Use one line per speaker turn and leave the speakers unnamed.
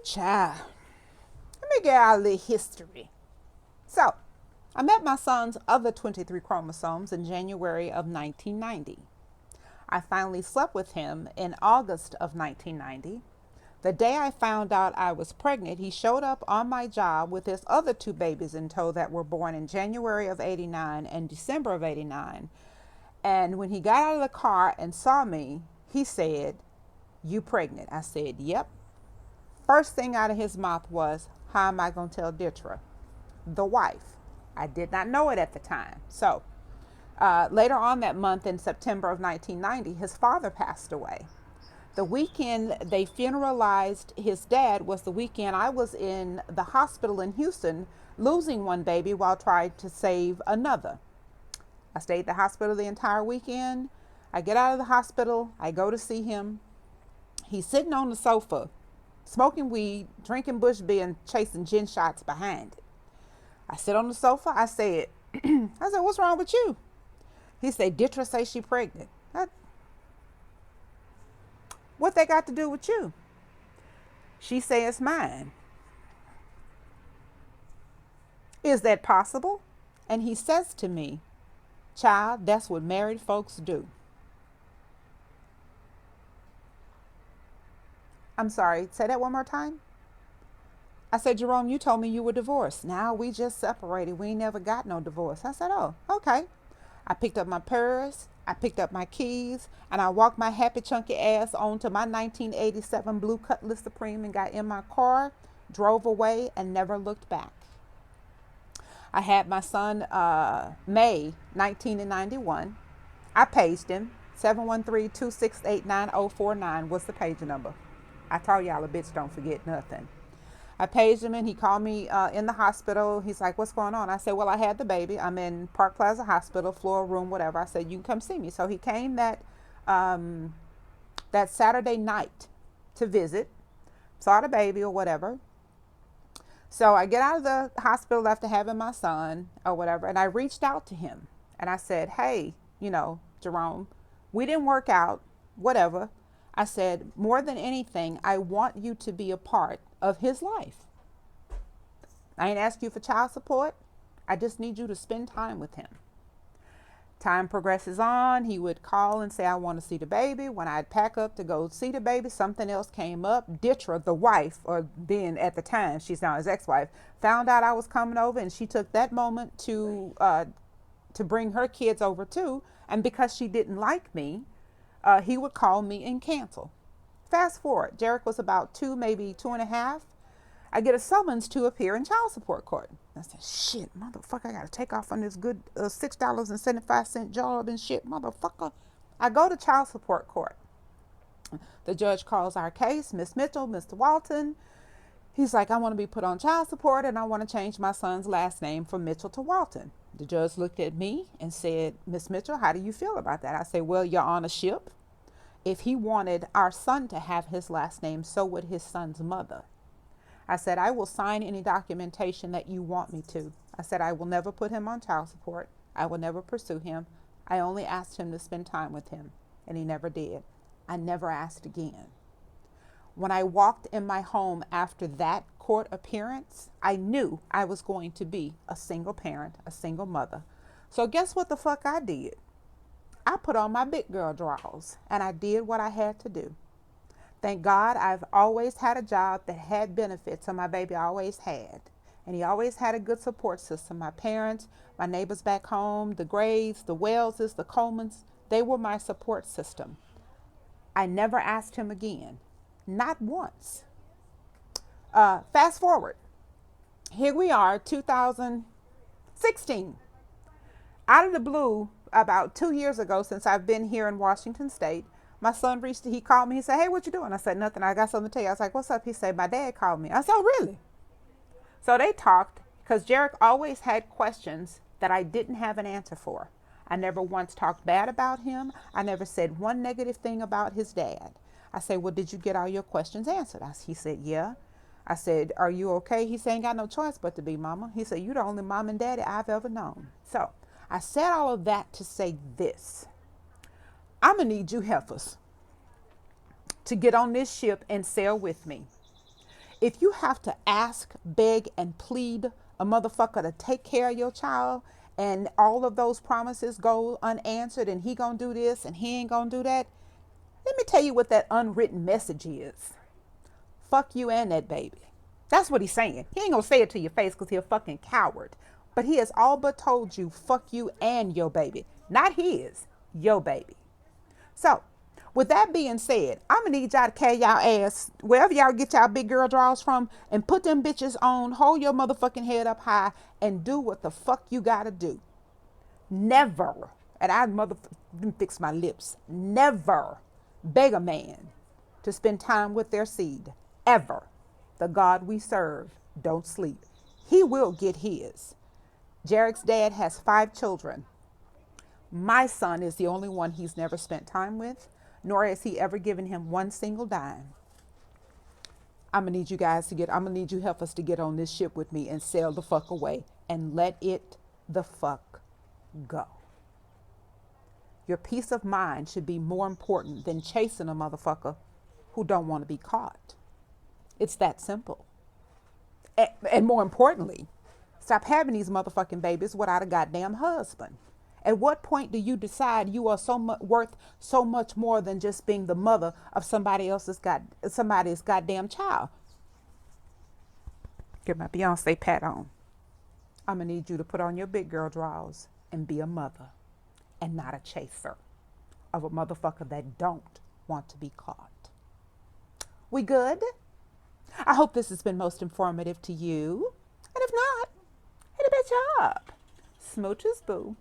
Child. Let me get out a little history. So, I met my son's other 23 chromosomes in January of 1990. I finally slept with him in August of 1990. The day I found out I was pregnant, he showed up on my job with his other two babies in tow that were born in January of 89 and December of 89. And when he got out of the car and saw me, he said, "You pregnant?" I said, "Yep." First thing out of his mouth was, "How am I going to tell Ditra?" The wife. I did not know it at the time. So later on that month, in September of 1990, his father passed away. The weekend they funeralized his dad was the weekend I was in the hospital in Houston losing one baby while trying to save another. I stayed at the hospital the entire weekend. I get out of the hospital. I go to see him. He's sitting on the sofa, smoking weed, drinking Bush Beer, and chasing gin shots behind it. I sit on the sofa. I said, "What's wrong with you?" He said, "Ditra say she pregnant." What they got to do with you? She say it's mine. Is that possible? And he says to me, "Child, that's what married folks do." I'm sorry, say that one more time. I said, "Jerome, you told me you were divorced. Now we just separated. We ain't never got no divorce." I said, "Oh, okay." I picked up my purse, I picked up my keys, and I walked my happy chunky ass onto my 1987 blue Cutlass Supreme and got in my car, drove away, and never looked back. I had my son May 1991. I paged him. 713-268-9049 was the page number. I told y'all a bitch don't forget nothing. I paged him and he called me in the hospital. He's like, "What's going on?" I said, "Well, I had the baby. I'm in Park Plaza Hospital, floor room, whatever." I said, "You can come see me." So he came that Saturday night to visit, saw the baby or whatever. So I get out of the hospital after having my son or whatever, and I reached out to him and I said, "Hey, Jerome, we didn't work out, whatever." I said, "More than anything, I want you to be a part of his life. I ain't asked you for child support. I just need you to spend time with him." Time progresses on. He would call and say, "I want to see the baby." When I'd pack up to go see the baby, something else came up. Ditra, the wife, or being at the time, she's now his ex-wife, found out I was coming over, and she took that moment to bring her kids over too. And because she didn't like me, he would call me and cancel. Fast forward, Jarek was about 2, maybe 2.5. I get a summons to appear in child support court. I said, "Shit, motherfucker, I gotta take off on this good $6.75 job and shit, motherfucker." I go to child support court. The judge calls our case, Miss Mitchell, Mr. Walton. He's like, "I want to be put on child support and I want to change my son's last name from Mitchell to Walton." The judge looked at me and said, "Miss Mitchell, how do you feel about that?" I said, "Well, Your Honorship, if he wanted our son to have his last name, so would his son's mother." I said, "I will sign any documentation that you want me to." I said, "I will never put him on child support. I will never pursue him. I only asked him to spend time with him, and he never did." I never asked again. When I walked in my home after that court appearance, I knew I was going to be a single parent, a single mother. So guess what the fuck I did? I put on my big girl drawers and I did what I had to do. Thank God I've always had a job that had benefits, so my baby always had. And he always had a good support system. My parents, my neighbors back home, the Grays, the Wellses, the Colemans, they were my support system. I never asked him again. Not once. Fast forward. Here we are, 2016. Out of the blue, about 2 years ago, since I've been here in Washington State, my son he called me. He said, "Hey, what you doing?" I said, "Nothing. I got something to tell you." I was like, "What's up?" He said, "My dad called me." I said, "Oh, really?" So they talked because Jarek always had questions that I didn't have an answer for. I never once talked bad about him. I never said one negative thing about his dad. I said, "Well, did you get all your questions answered?" He said, "Yeah." I said, "Are you okay?" He said, "Ain't got no choice but to be, Mama." He said, "You're the only mom and daddy I've ever known." So I said all of that to say this. I'm going to need you heifers to get on this ship and sail with me. If you have to ask, beg, and plead a motherfucker to take care of your child, and all of those promises go unanswered, and he gonna do this and he ain't gonna do that, let me tell you what that unwritten message is. Fuck you and that baby. That's what he's saying. He ain't gonna say it to your face because he's a fucking coward. But he has all but told you, fuck you and your baby. Not his, your baby. So, with that being said, I'm gonna need y'all to carry y'all ass wherever y'all get y'all big girl draws from and put them bitches on, hold your motherfucking head up high, and do what the fuck you gotta do. Never, and I fix my lips, never beg a man to spend time with their seed. Ever. The God we serve don't sleep. He will get his. Jarek's dad has 5 children. My son is the only one he's never spent time with, nor has he ever given him one single dime. I'm gonna need you help us to get on this ship with me and sail the fuck away and let it the fuck go. Your peace of mind should be more important than chasing a motherfucker who don't want to be caught. It's that simple. And more importantly, stop having these motherfucking babies without a goddamn husband. At what point do you decide you are worth so much more than just being the mother of somebody's goddamn child? Get my Beyonce pat on. I'm gonna need you to put on your big girl drawers and be a mother and not a chaser of a motherfucker that don't want to be caught. We good? I hope this has been most informative to you. And if not, hit a bitch up. Smooches, boo.